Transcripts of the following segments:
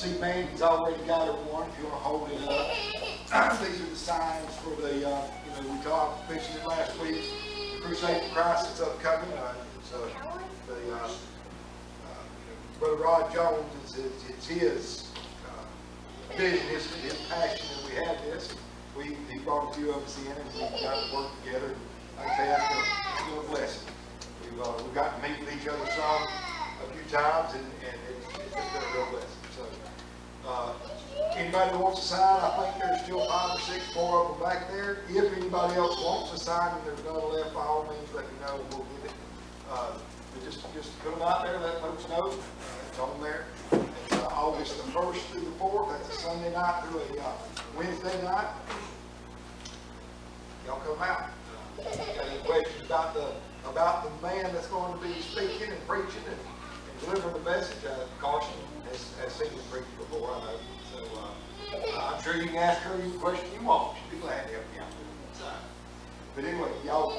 see Mandy's already got her one, if you want to hold it up. These are the signs for the, we mentioned it last week, Crusade for Christ is upcoming. Brother Rod Jones, it's his vision, his passion that we have this. He brought a few of us in and we got to work together. Like I say, that's going to bless him. We've got to meet with each other some a few times, and it's been a real blessing. So, anybody that wants to sign, I think there's still 5 or 6 more of them back there. If anybody else wants to sign and there's none left, by all means, let me know and we'll get it. But just put them out there, let folks know. It's on there. It's August the 1st through the 4th. That's a Sunday night through a Wednesday night. Y'all come out. Got any questions about the man that's going to be speaking and preaching and delivering the message? Carson has seen him preach before, I know. So I'm sure you can ask her any question you want. She'd be glad to help you out with it. But anyway, y'all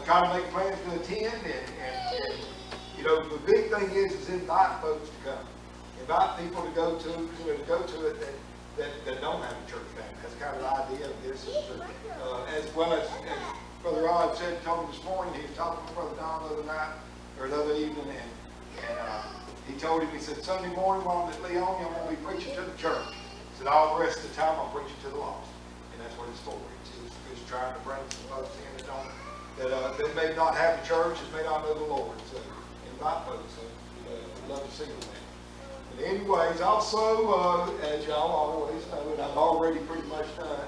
try to make plans to attend, and the big thing is invite folks to come. Invite people to go to it that don't have a church family. That's kind of the idea of this. As well as Brother Rod told me this morning, he was talking to Brother Don the other evening, and he told him, he said, Sunday morning while I'm at Leon, I'm going to be preaching to the church. He said, all the rest of the time I'm preaching to the lost. And that's what it's for. It's trying to bring some folks in that may not have a church and may not know the Lord. So invite folks. So we'd love to see them there. But anyways, also, as y'all always know, and I've already pretty much done,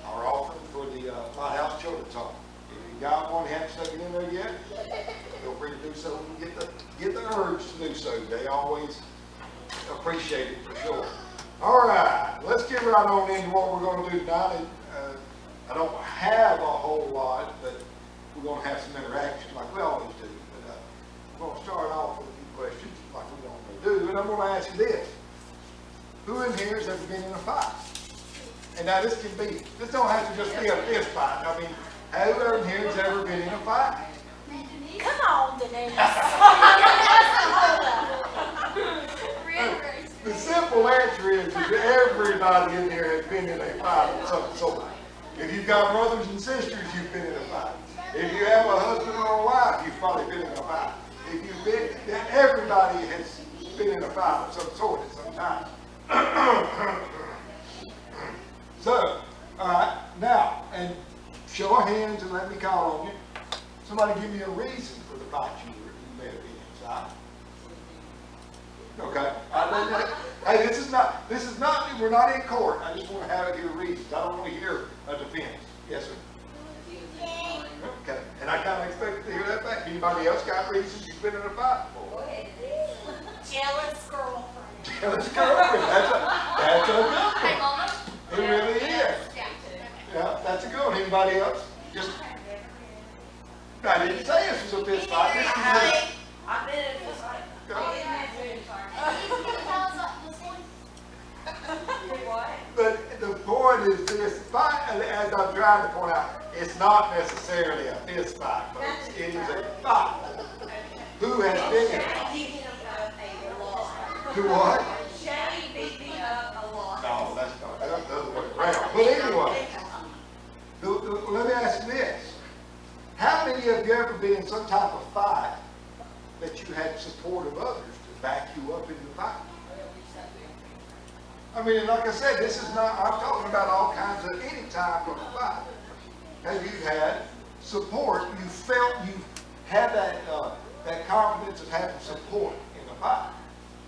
our offering for the Lighthouse Children's Home. If you got one, you haven't stuck it in there yet, feel free to do so and get the urge to do so. They always appreciate it for sure. All right, let's get right on into what we're going to do tonight. I don't have a whole lot, but we're going to have some interaction like we always do. But we're going to start off with a few questions like we normally do. And I'm going to ask you this. Who in here has ever been in a fight? And now this don't have to just be a fist fight. I mean, who in here has ever been in a fight? Come on, Denise. The simple answer is that everybody in here has been in a fight of some sort. If you've got brothers and sisters, you've been in a fight. If you have a husband or a wife, you've probably been in a fight. If you've been, then everybody has been in a fight of some sort at some time. So, all right, now, and show of hands and let me call on you. Somebody give me a reason for the fight you may have been inside. Okay. Hey, this is not, we're not in court. I just want to have it here reasons. I don't want to hear a defense. Yes, sir. Okay. And I kind of expected to hear that back. Anybody else got reasons you've been in a fight before? Jealous girlfriend. Jealous girlfriend. That's a good one. It really is. Yeah, that's a good one. Anybody else? Just, I didn't say this was a fist fight. This is I've been in a fist fight. But the point is this fight, as I'm trying to point out, it's not necessarily a fist fight, folks. It is a fight. Who has been in it? To what? No, that's not. That's the other way around. But anyway, let me ask you this. How many of you ever been in some type of fight that you had support of others to back you up in the fight? I mean, like I said, this is not, I'm talking about all kinds of any type of fight. Have you had support? You felt you had that confidence of having support in the fight.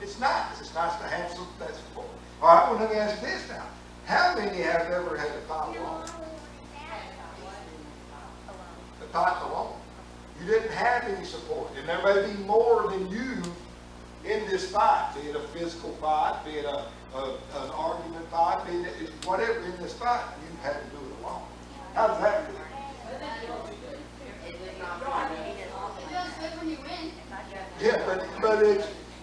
It's nice. It's nice to have that support. All right, well, let me ask you this now. How many have ever had to fight alone? To fight alone. You didn't have any support. And there may be more than you in this fight, be it a physical fight, be it an argument fight, be it whatever in this fight, you had to do it alone. How does that feel? Yeah, but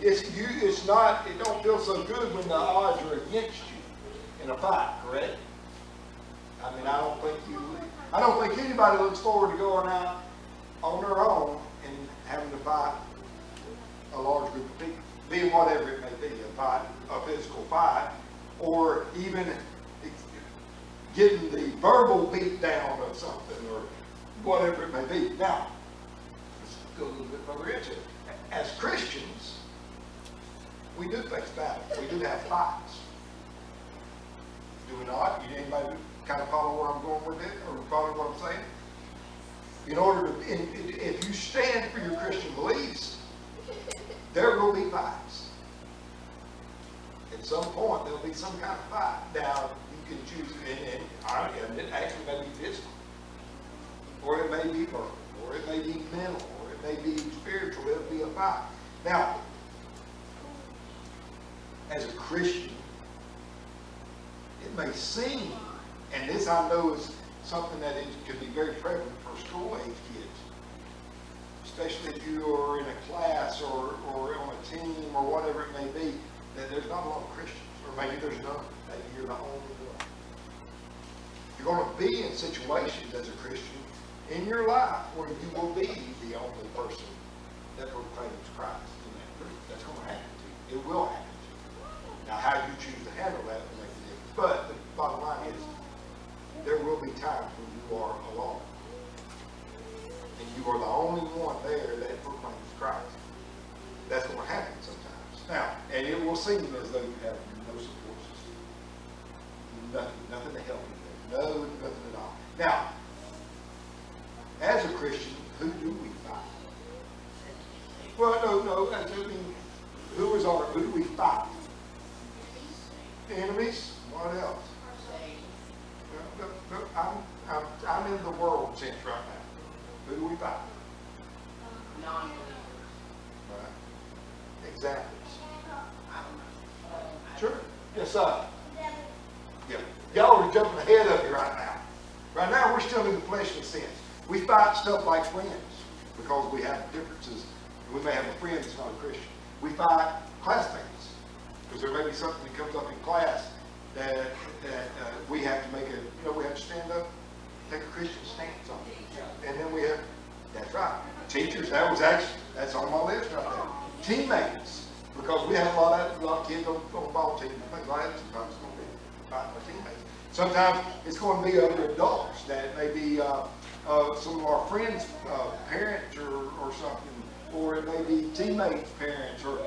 it's not, it don't feel so good when the odds are against you in a fight, correct? I mean, I don't think anybody looks forward to going out on their own and having to fight a large group of people, being whatever it may be, a physical fight, or even getting the verbal beat down of something, or whatever it may be. Now, let's go a little bit further into it. As Christians, we do face battles. We do have fights. Do we not? Anybody kind of follow where I'm going with it, or follow what I'm saying? In order to, if you stand for your Christian beliefs, there will be fights. At some point, there'll be some kind of fight. Now, you can choose, and it actually may be physical, or it may be verbal, or it may be mental, or it may be spiritual. It'll be a fight. Now, as a Christian, it may seem, and this I know is something that could be very prevalent for school-age kids, especially if you are in a class or on a team or whatever it may be, that there's not a lot of Christians, or maybe there's none. Maybe you're the only one. You're going to be in situations as a Christian in your life where you will be the only person that proclaims Christ in that group. That's going to happen to you. It will happen to you. Now, how you choose to handle that will make a difference. But the bottom line is, there will be times when you are alone. And you are the only one there that proclaims Christ. That's going to happen sometimes. Now, and it will seem as though you have no support system. Nothing to help you there. No, nothing at all. Now, as a Christian, who do we fight? Well, no. I mean, who do we fight? Enemies? What else? No, I'm in the world sense right now. Who do we fight? Non-believers. Right. Examples. Sure. Yes, sir. Yeah. Y'all are jumping ahead of me right now. Right now, we're still in the fleshly sense. We fight stuff like friends because we have differences. We may have a friend that's not a Christian. We fight classmates because there may be something that comes up in class that we have to make we have to stand up, take a Christian stance on it. And then we have, that's right, teachers, that's on my list right there. Teammates, because we have a lot of kids on ball teams and things like that. Sometimes it's going to be fighting with teammates. Sometimes it's going to be other adults that may be some of our friends' parents or something, or it may be teammates' parents or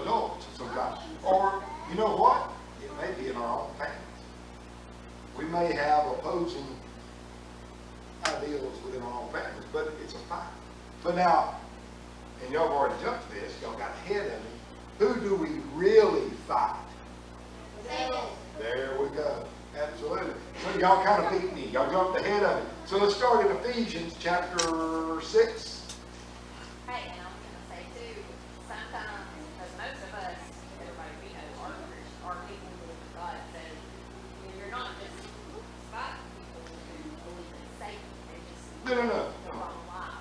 adults sometimes. Or, you know what? It may be in our own families. We may have opposing ideals within our own families, but it's a fight. But now, and y'all have already jumped to this, y'all got ahead of me. Who do we really fight? There we go. Absolutely. So y'all kind of beat me. Y'all jumped ahead of me. So let's start in Ephesians chapter 6. Hey, and I'm going to say too, sometimes, because most of us, everybody we know, are people with God, so you're not just fighting people who believe in Satan. They just No. the wrong life.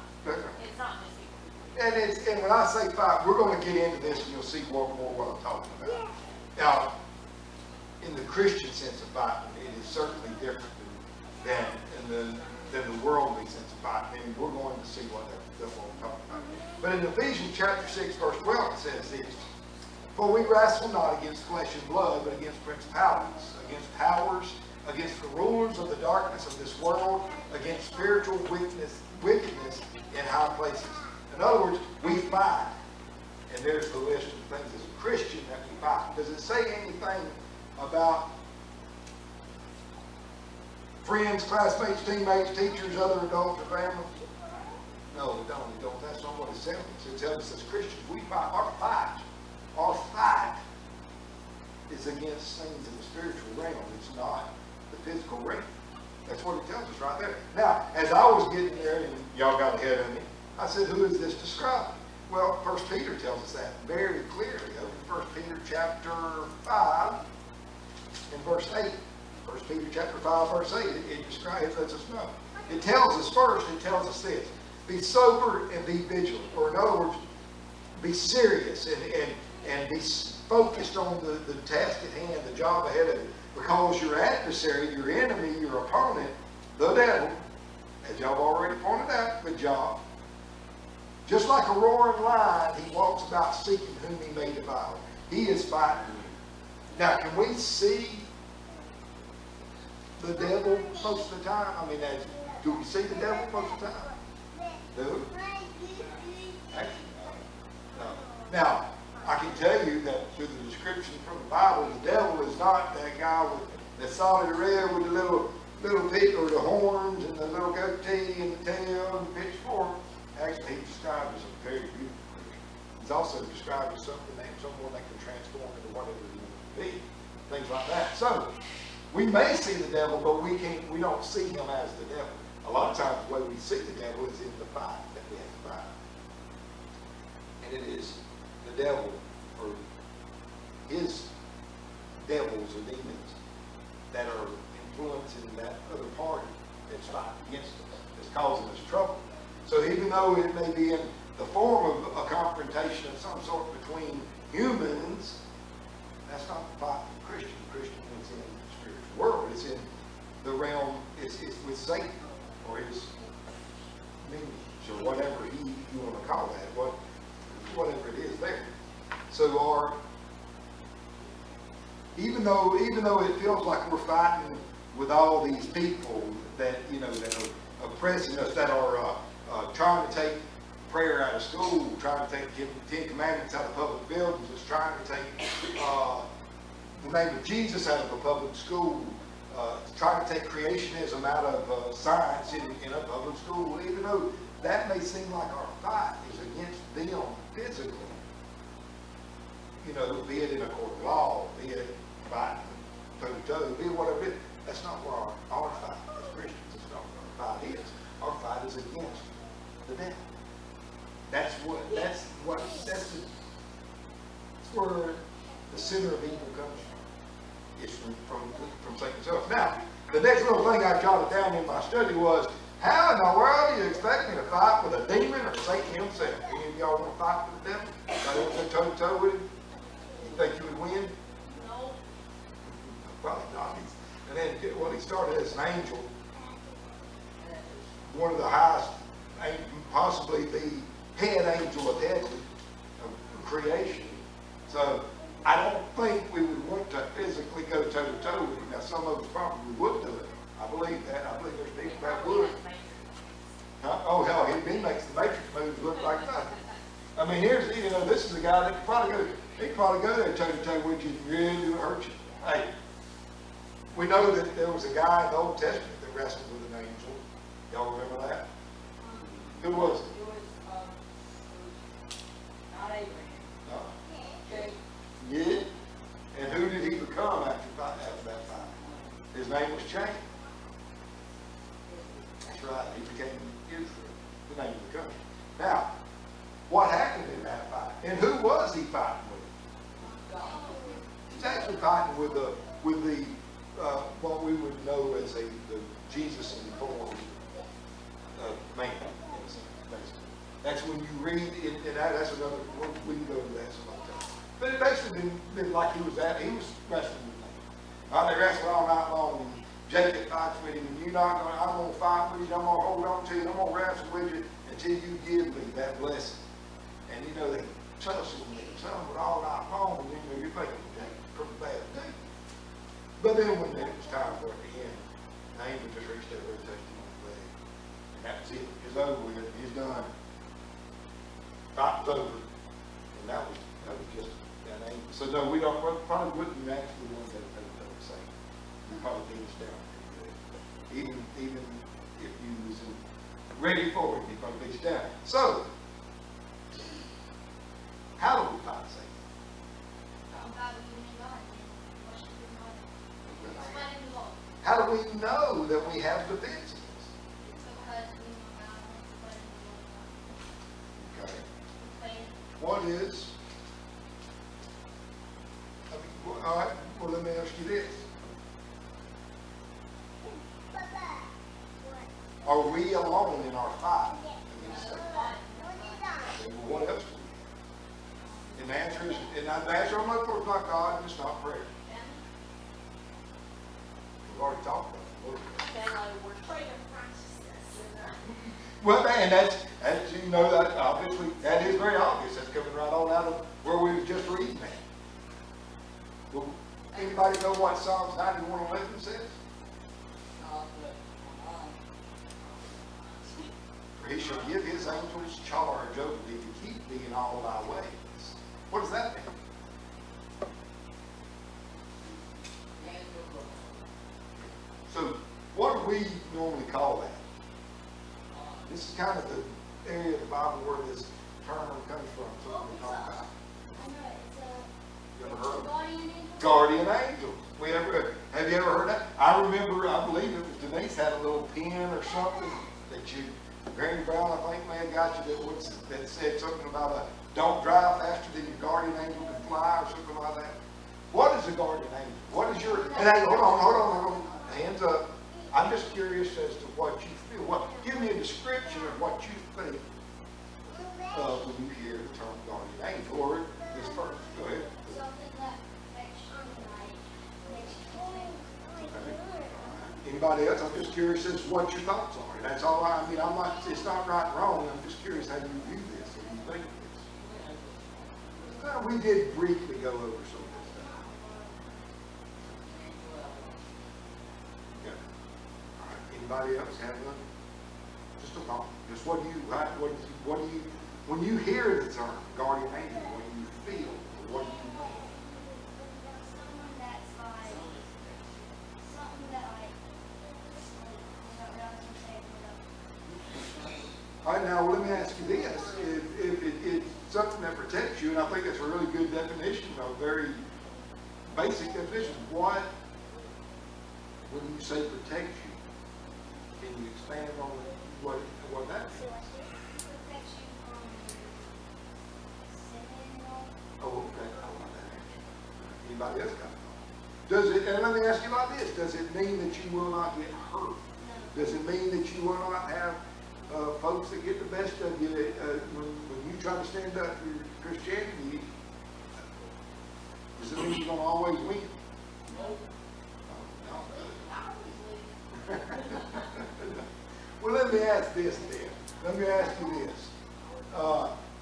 It's not just people. And when I say fight, we're going to get into this and you'll see more what I'm talking about. Now, in the Christian sense of fighting, it is certainly different than the worldly sense of fighting. And we're going to see what we're talking about. But in Ephesians chapter 6, verse 12, it says this: For we wrestle not against flesh and blood, but against principalities, against powers, against the rulers of the darkness of this world, against spiritual wickedness in high places. In other words, we fight. And there's the list of things as a Christian that we fight. Does it say anything about friends, classmates, teammates, teachers, other adults, or family? No, we don't. That's not what it tells us. It tells us as Christians, we fight. Our fight is against things in the spiritual realm. It's not the physical realm. That's what it tells us right there. Now, as I was getting there, and y'all got ahead of me, I said, who is this describing? Well, 1 Peter tells us that very clearly. Open 1 Peter chapter 5 and verse 8. 1 Peter chapter 5, verse 8, it describes, it lets us know. It tells us this: be sober and be vigilant. Or in other words, be serious and be focused on the task at hand, the job ahead of you. Because your adversary, your enemy, your opponent, the devil, as y'all have already pointed out, good job. Just like a roaring lion, he walks about seeking whom he may devour. He is fighting you. Now, can we see the devil most of the time? I mean, do we see the devil most of the time? Do we? Actually, no. Now, I can tell you that through the description from the Bible, the devil is not that guy with the solid red with the little pig or the horns and the little goatee and the tail and the pitchfork. Actually, he's described as a very beautiful creature. He's also described as someone that can transform into whatever he wants to be. Things like that. So, we may see the devil, but we don't see him as the devil. A lot of times the way we see the devil is in the fight that we have to fight. And it is the devil or his devils or demons that are influencing that other party that's fighting against us, that's causing us trouble. So even though it may be in the form of a confrontation of some sort between humans, that's not the fight of the Christian. The Christian is in the spiritual world. It's in the realm, it's with Satan or his minions or whatever you want to call that, whatever it is there. So even though it feels like we're fighting with all these people that that are oppressing us, that are trying to take prayer out of school, trying to take the Ten Commandments out of public buildings, is trying to take the name of Jesus out of a public school, trying to take creationism out of science in a public school, even though that may seem like our fight is against them physically. Be it in a court of law, be it fighting toe-to-toe, be it whatever it is. That's not where our fight as Christians, that's not where our fight is. Our fight is against the devil. That's where the center of evil comes from. It's from Satan himself. Now, the next little thing I jotted down in my study was, how in the world do you expect me to fight with a demon or Satan himself? Any of y'all want to fight with the devil? Y'all want to go toe-to-toe with him? You think you would win? No. Probably not. And then, he started as an angel, one of the highest, possibly the head angel of heaven, of creation. So, I don't think we would want to physically go toe-to-toe with him. Now, some of us probably would do it. I believe that. I believe there's people that would. Huh? Oh, hell, he makes the Matrix moves look like nothing. I mean, this is a guy that he'd probably go there toe-to-toe with you and really hurt you. Hey, we know that there was a guy in the Old Testament that wrestled with an angel. Y'all remember that? Who was it? It was not Abraham. No. Okay. Yeah. And who did he become after that fight? His name was changed. That's right. He became Israel, the name of the country. Now, what happened in that fight? And who was he fighting with? He's actually fighting with the what we would know as the Jesus in the form of man. That's when you read it, and that's another. We can go to that some other time. But it basically been like he was wrestling with me. They wrestled all night long, and Jacob fights with him, and I'm going to fight with you, I'm going to hold on to you, I'm going to wrestle with you until you give me that blessing. And they tussled me, tumbled all night long, and you're thinking, Jacob, pretty bad thing. But then when it was time for it to end, the angel just reached over and touched him on the leg. And that was it. It's over with. He's done. Fight was over. And that was just that angel. So no, we probably wouldn't actually want that say. We'd probably beat us down pretty good. Even if you was ready for it, he'd probably beat us down. So, how do we fight Satan? How do we know that we have defenses? Okay. What is? All right. Well, let me ask you this: are we alone in our fight against Satan? Well, what else do we? And the answer is, the answer I'm looking for is not God, and it's not prayer. We've already talked about it. We're praying righteousness. Well, and that's that obviously, that is very obvious. That's coming right on out of where we was just reading that. Well, Anybody know what Psalms 91:11 says? For he shall give his angels charge over thee to keep thee in all thy ways. What does that mean? So, what do we normally call that? This is kind of the area of the Bible where this term comes from. Something we talk about. You ever heard of it? Guardian angels. Have you ever heard that? I remember, I believe it was Denise had a little pen or something that Granny Brown, I think, may have got you that said something about don't drive faster than your guardian angel can fly or something like that. What is a guardian angel? What is your, and hey, hold on. Hands up. I'm just curious as to what you feel. Give me a description of what you think when you hear the term guardian angel, or this first. Go ahead. Something that makes you Anybody else? I'm just curious as to what your thoughts are. And that's all I mean. I'm not. It's not right and wrong. I'm just curious how you view this and you think of this. We did briefly go over some of this stuff. Yeah. All right. Anybody else have one? Just a thought. Just what do you? When you hear the term guardian angel, what do you feel? What do you think? someone that's like, something that like, All right, now let me ask you this. If it's something that protects you, and I think it's a really good definition, a very basic definition, when you say protects you, can you expand on what that means? protects you from sinning or Oh, okay. I like that answer. Anybody else got a thought? Does it, and let me ask you like this, does it mean that you will not get hurt? Does it mean that you will not have folks that get the best of you when you try to stand up for your Christianity? Does it mean you're going to always win? No. Well, let me ask this then. Let me ask you this.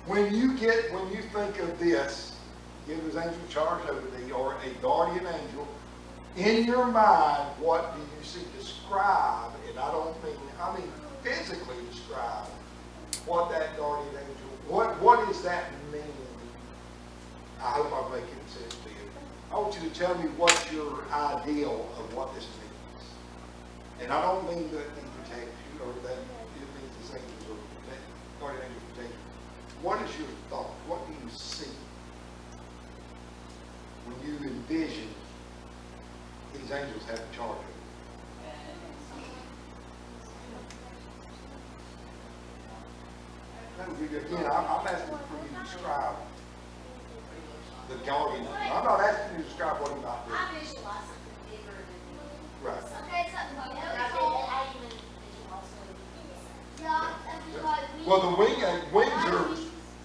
When you think of this, give his angel charge over thee, or a guardian angel, in your mind, what do you see? Describe, and I mean physically describe what that guardian angel, what does that mean? I hope I'm making sense to you. I want you to tell me what's your ideal of what this means. And I don't mean that it protects you, or that it means the angels will protect, guardian angels protect you. What is your thought? What do you see when you envision these angels have charge of you? Again, I'm asking for you to describe the guardian. I'm not asking you to describe what he might do. I visualize something bigger than Right. okay, something like that. Yeah, that's just like Well, the wings are,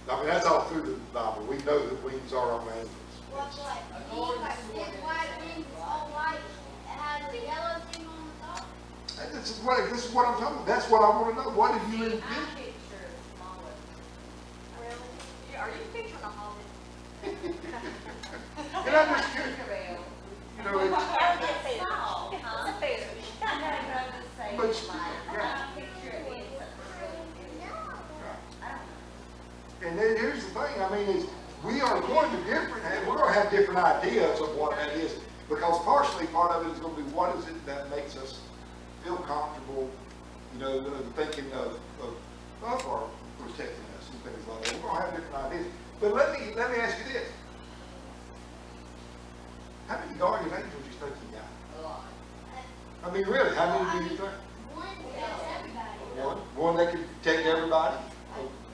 I mean, that's all through the Bible. We know that wings are on angels. what's like wings, like big white wings, all white, it has a yellow thing on the top. And this is what I'm talking about. That's what I want to know. What did you I envision? picture smaller. Really? Are you picturing a hollow? And I'm just curious. You know, it's, Small, huh? But- and then here's the thing, I mean, is we are going to we're going to have different ideas of what that is, because partially part of it is going to be what is it that makes us feel comfortable, you know, thinking of our protecting us and things like that. We're going to have different ideas. But let me ask you this. How many guardian angels do you think you got? I mean, really, how many do you think? One protects everybody. One that can protect everybody?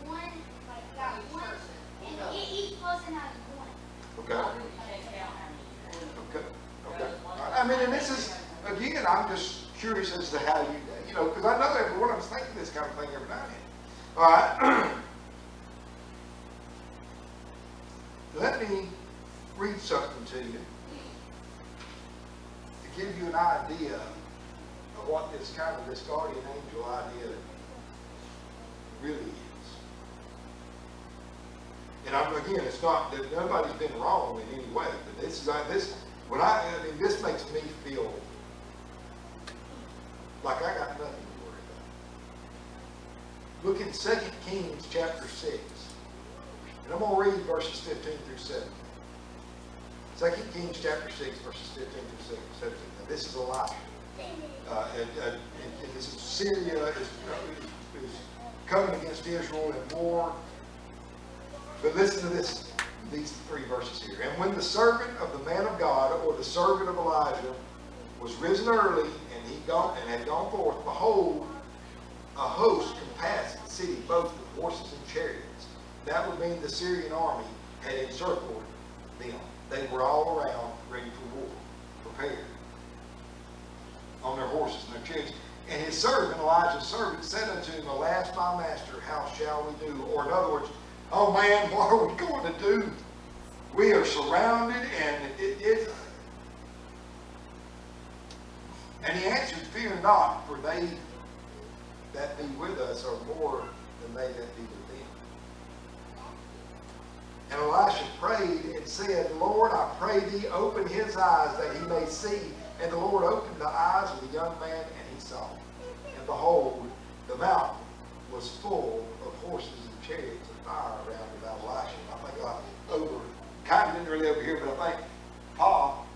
One, like, got one, and each person has one. Okay. Okay. I mean, and this is, again, I'm just curious as to how you know, because I know everyone else thinking this kind of thing every now and then. All right. Let me read something to you to give you an idea of what this guardian angel idea really is. And again, it's not that nobody's been wrong in any way, but this I mean, this makes me feel like I got nothing to worry about. Look in 2 Kings chapter 6. And I'm going to read verses 15 through 17. 2 Kings chapter 6, verses 15 through 17. Now, this is Elijah. And this is Syria is coming against Israel in war. But listen to these three verses here. And when the servant of the man of God, or the servant of Elijah, was risen early, and had gone forth, behold, a host compassed the city, both with horses and chariots. That would mean the Syrian army had encircled them. They were all around, ready for war, prepared, on their horses and their chariots. And his servant, Elijah's servant, said unto him, Alas, my master, how shall we do? Or in other words, oh man, what are we going to do? We are surrounded, and and he answered, Fear not, for they that be with us are more than they that be with them. And Elisha prayed and said, Lord, I pray thee, open his eyes that he may see. And the Lord opened the eyes of the young man, and he saw. And behold, the mountain was full of horses and chariots of fire around about Elisha. I think kind of didn't really over here, but I think Paul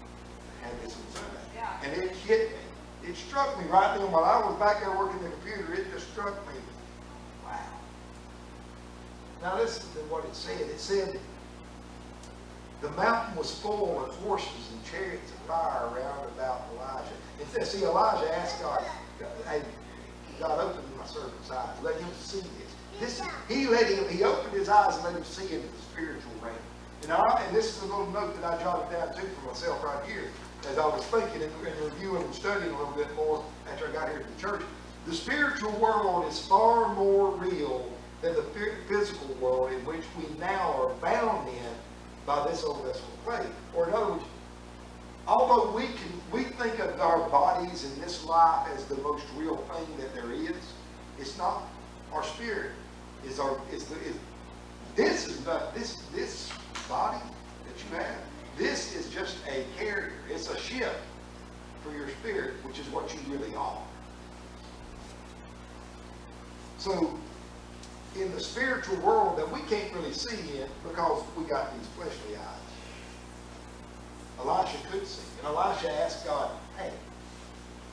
had this inside. Yeah. And it hit me. It struck me right then while I was back there working the computer. It just struck me. Wow. Now listen to what it said. It said, the mountain was full of horses and chariots of fire around about Elijah. And see, Elijah asked God, hey, God, open my servant's eyes. Let him see this. He opened his eyes and let him see into the spiritual realm. And this is a little note that I jotted down too for myself right here as I was thinking and reviewing and studying a little bit more after I got here to the church. The spiritual world is far more real than the physical world in which we now are bound in by this old vessel of clay. Or in other words, although we think of our bodies in this life as the most real thing that there is, it's not. Our spirit is this body that you have. This is just a carrier. It's a ship for your spirit, which is what you really are. So, in the spiritual world that we can't really see it because we got these fleshly eyes, Elisha could see. And Elisha asked God, hey,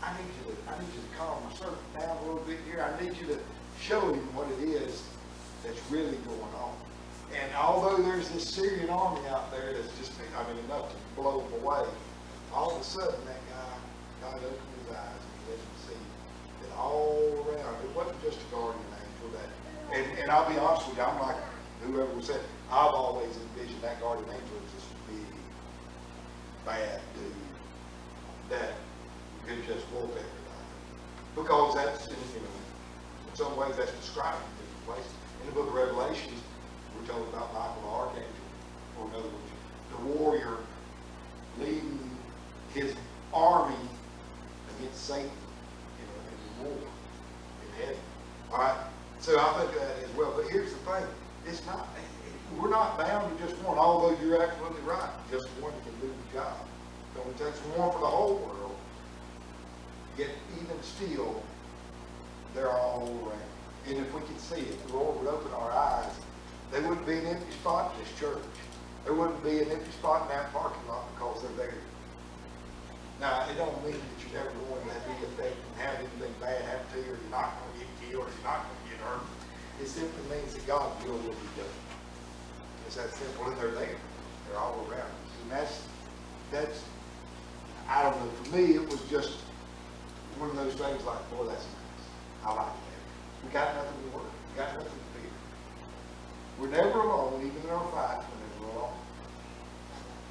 I need you to calm my servant down a little bit here. I need you to show him what it is that's really going on. And although there's this Syrian army out there that's just, enough to blow them away, all of a sudden that guy, God opened his eyes and he let him see that all around, it wasn't just a guardian angel that, and I'll be honest with you, I'm like whoever was saying, I've always envisioned that guardian angel as this big, bad dude that could just whoop everybody. Because that's, in some ways that's described in different places. In the book of Revelations, we're told about Michael the Archangel, or in other words, the warrior leading his army against Satan in war in heaven. All right? So I think that as well. But here's the thing. We're not bound to just one, although you're absolutely right. Just one can do the job. It only takes one for the whole world. Yet even still, they're all around. And if we could see it, the Lord would open our eyes. There wouldn't be an empty spot in this church. There wouldn't be an empty spot in that parking lot because they're there. Now, it don't mean that you're never going to be affected and have anything bad happen to you, or you're not going to get killed, or you're not going to get hurt. It simply means that God's will be done. It's that simple, and they're there. They're all around us. And that's, I don't know, for me, it was just one of those things like, boy, that's nice. I like that. We got nothing to worry. We got nothing to fear. We're never alone, even in our fights, we're never alone.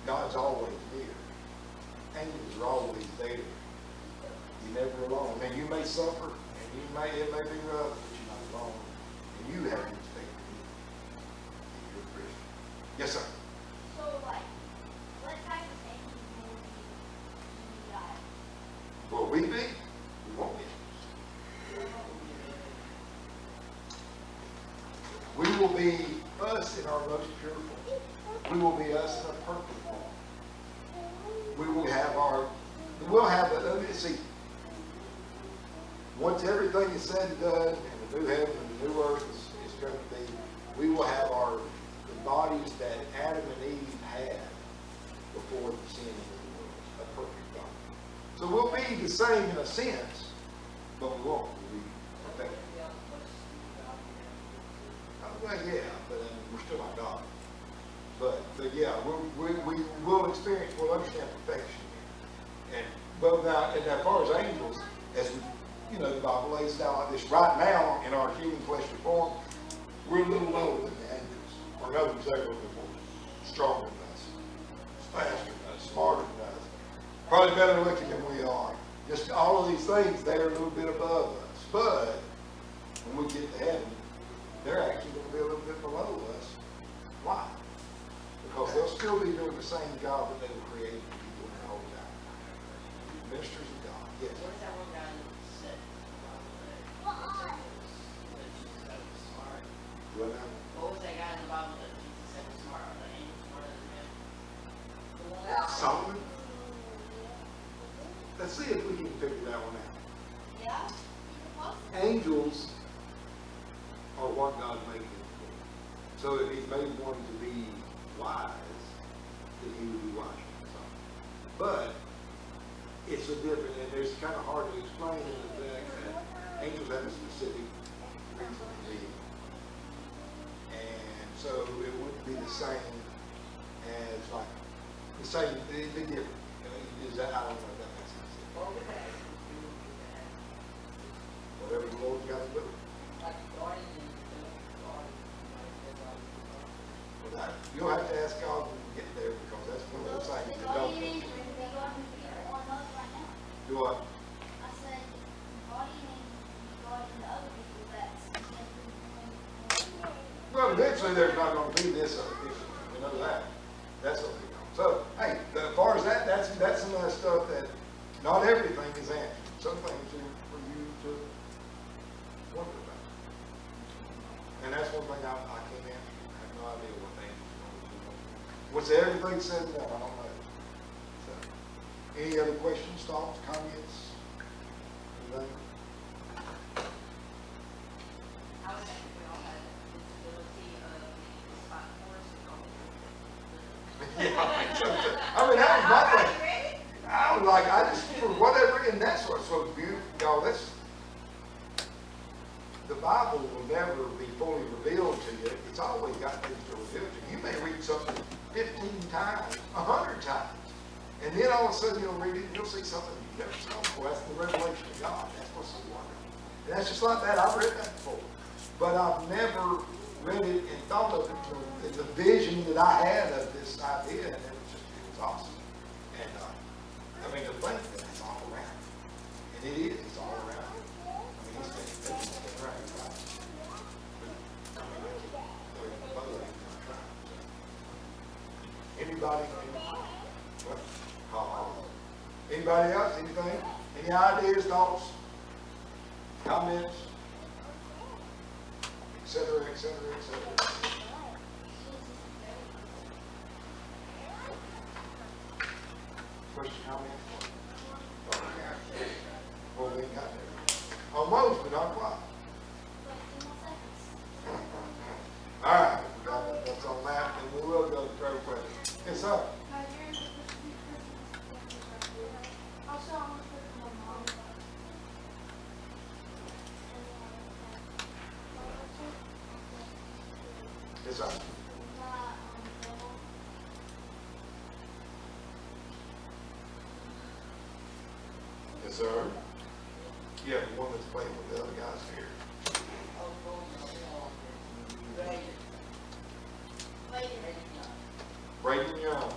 God's always near. Angels are always there. You're never alone. Now, you may suffer, and it may be rough, but you're not alone. And you have an expected if you're a Christian. Yes, sir. So, what type of angels will we be? Will we be? We won't be. We will be us in our most pure form. We will be us in a perfect form. We will are, we'll have the, see, once everything is said and done, and the new heaven and the new earth is going to be, we will have the bodies that Adam and Eve had before the sin of the world, a perfect body. So we'll be the same in a sense, but we won't. We'll be perfect. Well, yeah, but we're still not God. But yeah, we will experience, we'll understand perfection. But now, and as far as angels, as we, the Bible lays it out like this, right now, in our human fleshly form, we're a little lower than the angels. Or another way, a little bit more stronger than us, faster than us, smarter than us, probably better looking than we are. Just all of these things, they're a little bit above us. But when we get to heaven, they're actually going to be a little bit below us. Why? Because they'll still be doing the same job that they were created to be doing the whole time. Ministers of God. Yes. What is that one guy that said? What was that guy in the Bible that Jesus said was smart? Are the angels smarter than him? Solomon? Let's see if we can figure that one out. Yeah. Angels are what God made them for. So if He made one to be wise, then He would be wiser than Solomon. But it's a different, and it's kind of hard to explain in the fact that angels have a specific reason to be. And so it wouldn't be the same as like, the same, it'd be different. Is that, I don't know if that makes sense. What would that do with that? Whatever the Lord's got to do. Like guardian and Well, you'll have to ask God when you get there, because that's one of those things that don't. Do what? I said, guardian and guardian the other people that's Well, eventually there's not going to be this other people. We know that. That's what we know. So, hey, as far as that's some of that stuff that not everything is answered. Some things are for you to wonder about. And that's one thing I can't answer. I have no idea what things are going to do. What's everything said and done? I don't know. So, any other questions, thoughts, comments? Anything? I would think if we all had visibility of the spot force, we all Yeah, I mean, that was my thing. I was like, I just, for whatever, and that's what's so beautiful, y'all, the Bible will never be fully revealed to you. It's always got things to reveal to you. You may read something 15 times, 100 times, and then all of a sudden you'll read it and you'll see something you've never seen before. That's the revelation of God. That's what's so wonderful. And that's just like that. I've read that before. But I've never read it and thought of it until the vision that I had of this idea, and it was awesome. And I mean, to think that it's all around. And it is, it's all around. I mean, it's been right. But, I mean, anybody? Anybody else? Anything? Any ideas, thoughts, comments, etc., etc., etc.? Question, comment? Well, we got there. Almost, but not quite. All right, that's on that, and we will go to prayer question. Yes, sir. Yes, sir. Yes, sir. Yeah, the one that's playing with the other guys here. Braden Young.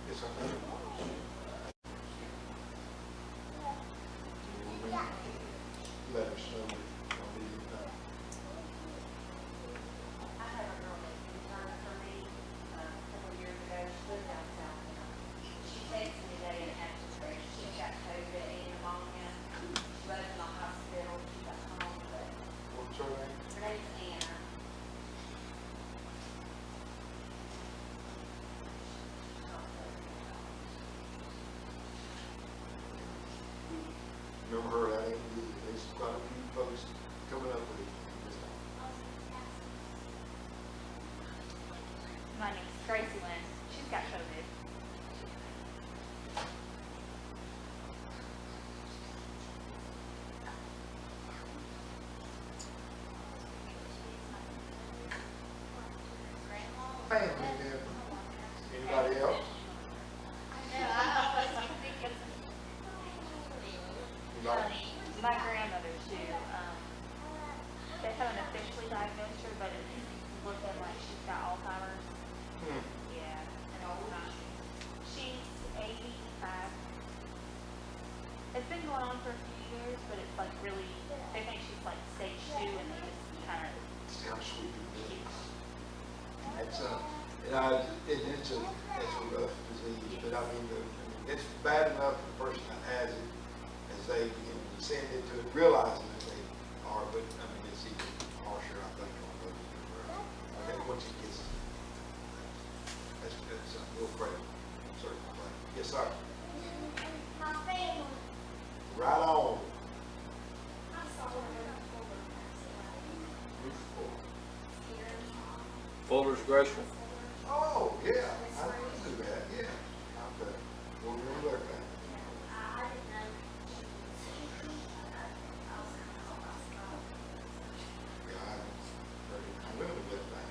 Yes, sir. Let us know. Gracie Lynn. She's got COVID. Family member. Anybody else? Anybody? My grandmother too. They haven't officially diagnosed her, but it's looking like she's got Alzheimer's. Hmm. Yeah. And she's 85. It's been going on for a few years, but it's like really, they think she's like stage 2 and they just kind of, Sounds sweet. It's it's a rough disease, but I mean, it's bad enough for the person that has it as they begin to descend into it, realizing that they are, but I mean, it's even harsher, I think, on those who are, I think once it gets, that's a real credit, certainly. Yes, sir. My family. Right on. Fuller's Grocery. Oh, yeah, I do that, yeah. We'll remember that. Yeah, I remember that thing.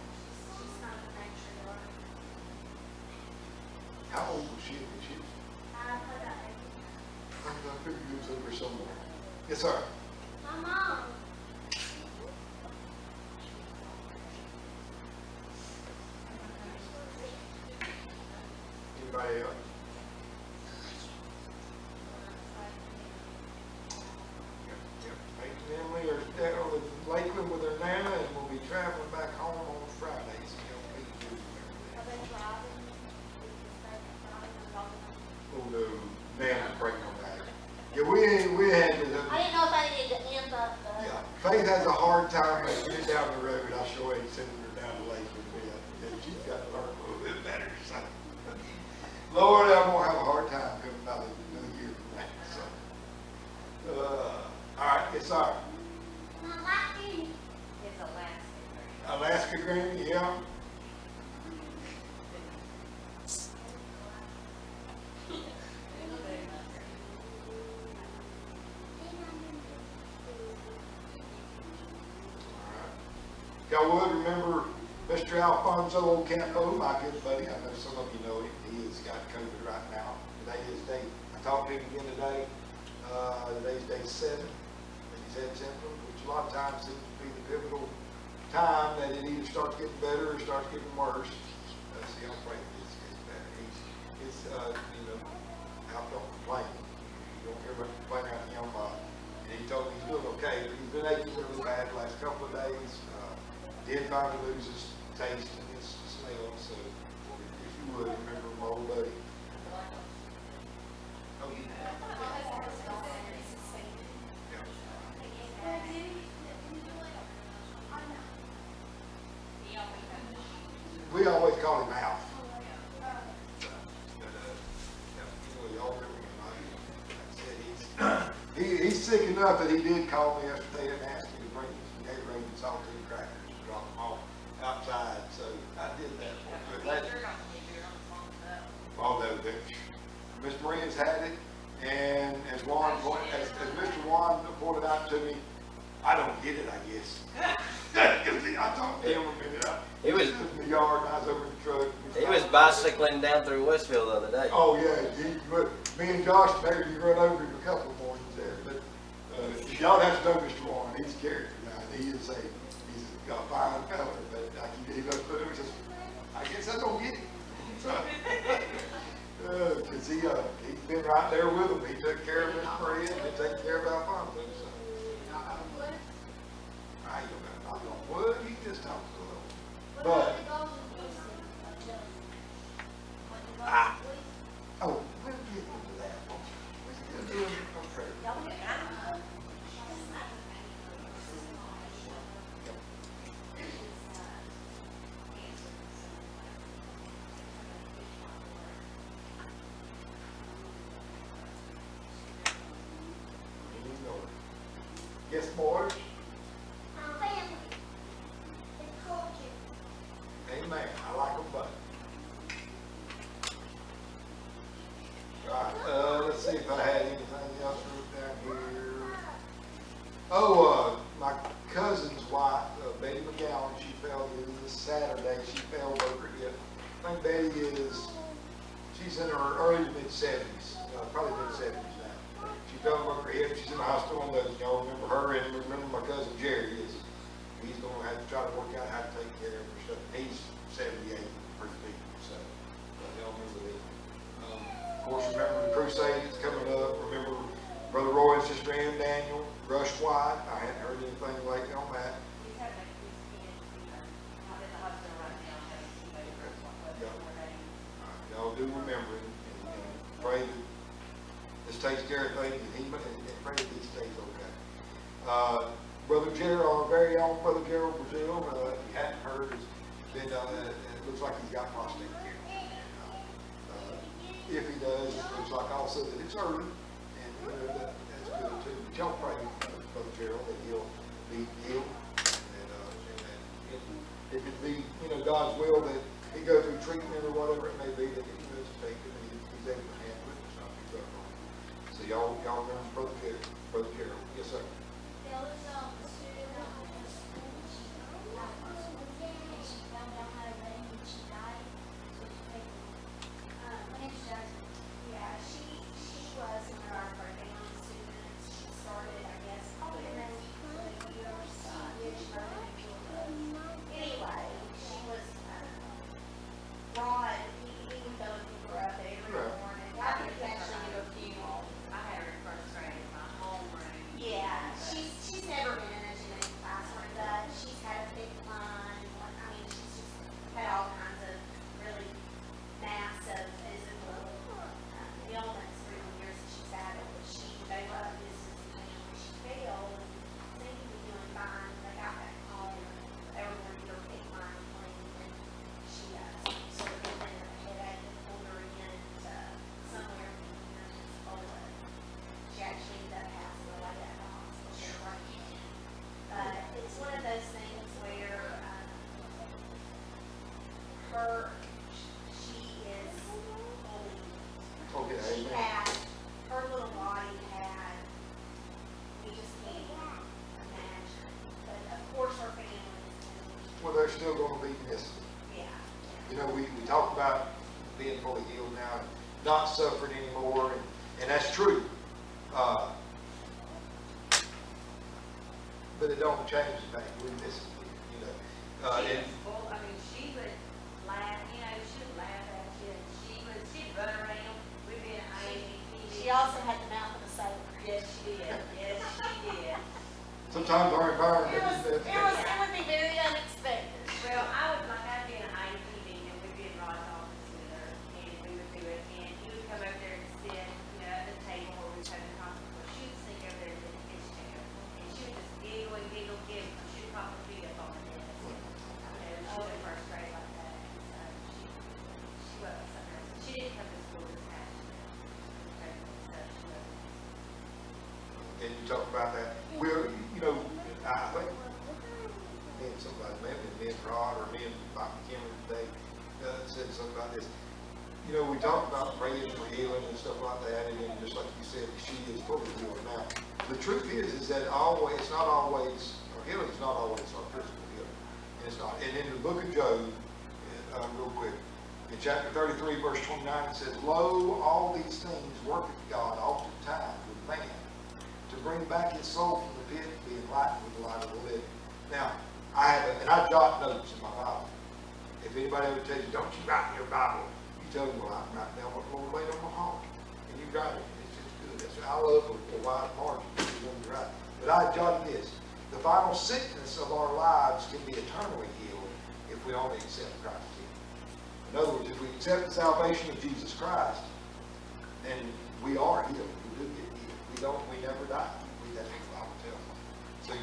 How old was she? I figured he was over somewhere. Yes, sir. My mom. Anybody else? Yep. Emily are down with Lakeland with her Nana, and we'll be traveling back home on Fridays. Oh no, Nana's breaking on that. Yeah, we had to. I didn't know if I needed to end up. Yeah, Faith has a hard time making it down the road. I sure ain't sending her down to Lakeland yet. And she's got to learn a little bit better. So, Lord, I'm gonna have a hard time coming out of the year from that. So, all right, yes, sir. it's Alaska. Alaska Granny, yeah. Y'all would remember Mr. Alfonso Ocampo, my good buddy. I know some of you know him. He has got COVID right now. Today is day, I talked to him again today. Today's day 7 that he's had symptoms, which a lot of times seems to be the pivotal time that it either starts getting better or starts getting worse. See, I'm afraid it's bad. He's out don't complain. You don't hear much complaining out of him. And he told me he's doing okay, but he's been aching really bad the last couple of days. Did finally lose his taste and his smell, so if you would remember my old buddy. Oh, yeah. We always call him Alf. Y'all remember him. He's sick enough that he did call me yesterday and asked me to bring him some Gatorade and saltine crackers. Outside, so I did that for him. Oh, no, Mr. Marines had it, and as Mr. Juan pointed out to me, I don't get it, I guess. I talked to him a minute. He was in the yard, and I was over in the truck. He was bicycling down through Westfield the other day. Oh, yeah, me and Josh, maybe you run over him a couple of mornings there, but y'all have to know Mr. Juan, he's a character now. He's got a fine fella, but I guess I don't get it. Because he's been right there with him. He took care of Miss Maria and taking care of Alfonso. So. I don't know what he just talks a little. But we'll get into that. We're still doing okay. Yes, boys. My family. It's culture. Amen. I like them both. if I had anything else wrote down here. Oh, my cousin's wife, Betty McGowan, she fell this Saturday. She fell over her hip. I think Betty she's in her early to mid-70s, probably mid-70s now. She fell over her hip. She's in the hospital. And y'all remember her, and remember my cousin Jerry is. He's going to have to try to work out how to take care of her stuff. He's 78, pretty big, so y'all remember that. Of course, remember the crusade that's coming up. Remember Brother Roy's just ran Daniel, Rush White. I hadn't heard anything lately on that. He's having a I'm in the hospital right now, having chemo for 4 days. Y'all do remember it, and pray that this takes care of things, and pray that he stays okay. Brother Gerald, our very own Brother Gerald Brazil, if you hadn't heard, it looks like he's got prostate cancer. If he does, it looks like also that it's early, and that's good too. But y'all pray for Brother Gerald that he'll be healed, and if it be, God's will that he go through treatment or whatever it may be, that he does take it, and he's able to handle it, it's not too tough. So y'all remember Brother Gerald. Yes, sir. There was a student at the school, she fell down out of bed and she died. So she paid yeah, she was one of our breakdown students. She started, I guess, probably around the year or so. She started anyway, she was broad. He would go and pick her up every morning. I could actually do a funeral. I had her in first grade in my homeroom. Yeah, she's never been in a genetic classroom, but she's had a big line. I mean, she's just had all kinds of really massive physical ailments through the years that she's had it. But they love this as a family. She failed and seemed to be doing fine. They got back home. They were going to get her big line clean, and she sort of had a headache and pulled her in to somewhere in the Pensacola. She actually ended up passing away at the hospital right then. But it's one of those things where she is fully, Okay, she amen. had, her little body had, we just can't imagine. But of course her family is, Well, they're still going to be missing. yeah. We talked about being fully healed now, and not suffering anymore, and that's true. But it don't change the fact we miss it, and Well, I mean, she would laugh, she would laugh at you, and she'd run around, we'd be in IAP. She also had the mouth of a sailor. Yes, she did, yes, she did. sometimes our It environment would be very unexpected. Well, I'd be in an IEP meeting, and we'd be in Rod's office with her, and we would do it, and he would come over there and sit, at the table where we was having a conference, well, she would sneak over there and sit in his chair, and she would just giggle and giggle, she'd pop her feet up on the desk. She was in first grade like that, so she was something else. She didn't come to school this past year, so she was. and you talk about that. We're, I think me and somebody, maybe me and Rod or me and Dr. Cameron today, said something about this. We talk about praying for healing and stuff like that, and then just like you said, she is fully healed now. The truth is that it's not always, our healing is not always our physical healing. And it's not. And in the book of Job, real quick, in chapter 33, verse 29, it says, "Lo, all these things worketh God oftentimes with man, to bring back his soul from the pit, to be enlightened with the light of the living." Now, I jot notes in my Bible. If anybody ever tells you, don't you write in your Bible, you tell them, well, I'm writing down what the Lord laid on my heart. And you got it. It's just good. I love a wide margin when you write. But I jotted this. The final sickness of our lives can be eternally healed if we only accept Christ's healing. In other words, if we accept the salvation of Jesus Christ, then we are healed. We do get healed. We never die. That's what the Bible tells us. So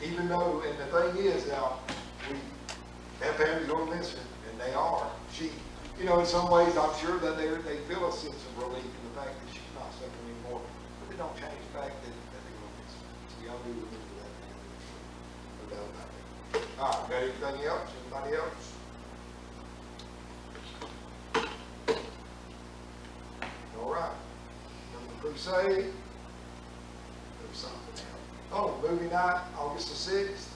even though, and the thing is now, we have families who are missing, and they are. In some ways, I'm sure that they feel a sense of relief in the fact that she's not suffering anymore, but it don't change the fact that they're going to miss her. So y'all do remember that. No doubt about that. All right, got anything else? Anybody else? All right. say? There's something else. Oh, movie night, August the 6th.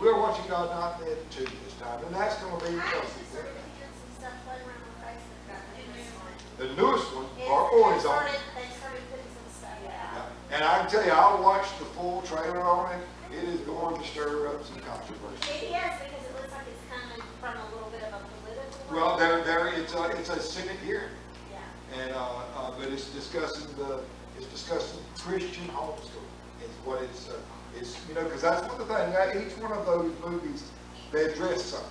We're watching God Not Dead 2 this time, and that's going to be I actually started hearing some stuff floating around on Facebook about the newest one. the newest one. Yes, Part 4 is on. they started putting some stuff out. Yeah. And I can tell you, I watched the full trailer on it. It is going to stir up some controversy. It is, because it looks like it's coming from a little bit of a political. Well, it's a Senate hearing, Yeah. and but it's discussing Christian homeschooling. It's what it's because that's one of the things. Each one of those movies, they address something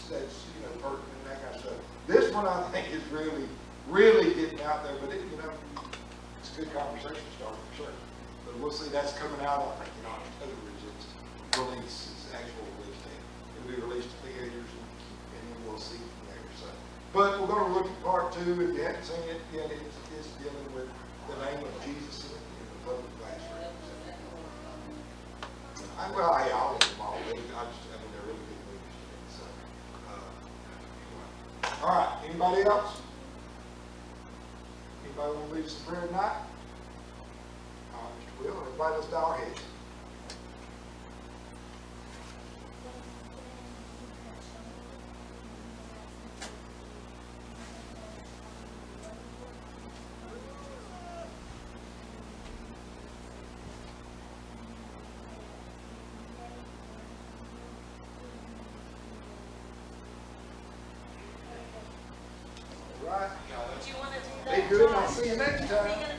that's pertinent and that kind of stuff. This one I think is really getting out there, but it's a good conversation starter for sure. But we'll see. That's coming out, I think, in October is its release, its actual release date. It'll be released to theaters, and then we'll see from there. So, but we're going to look at part 2. If you haven't seen it yet, it's dealing with the name of Jesus in the public classroom. Well, I love them all. They're really good movies to me. So, anyway. All right. Anybody else? Anybody want to lead us in prayer tonight? Mr. Will, everybody, let's bow our heads. All right. Do you want to do Be that? good. I'll see you next time. Are we gonna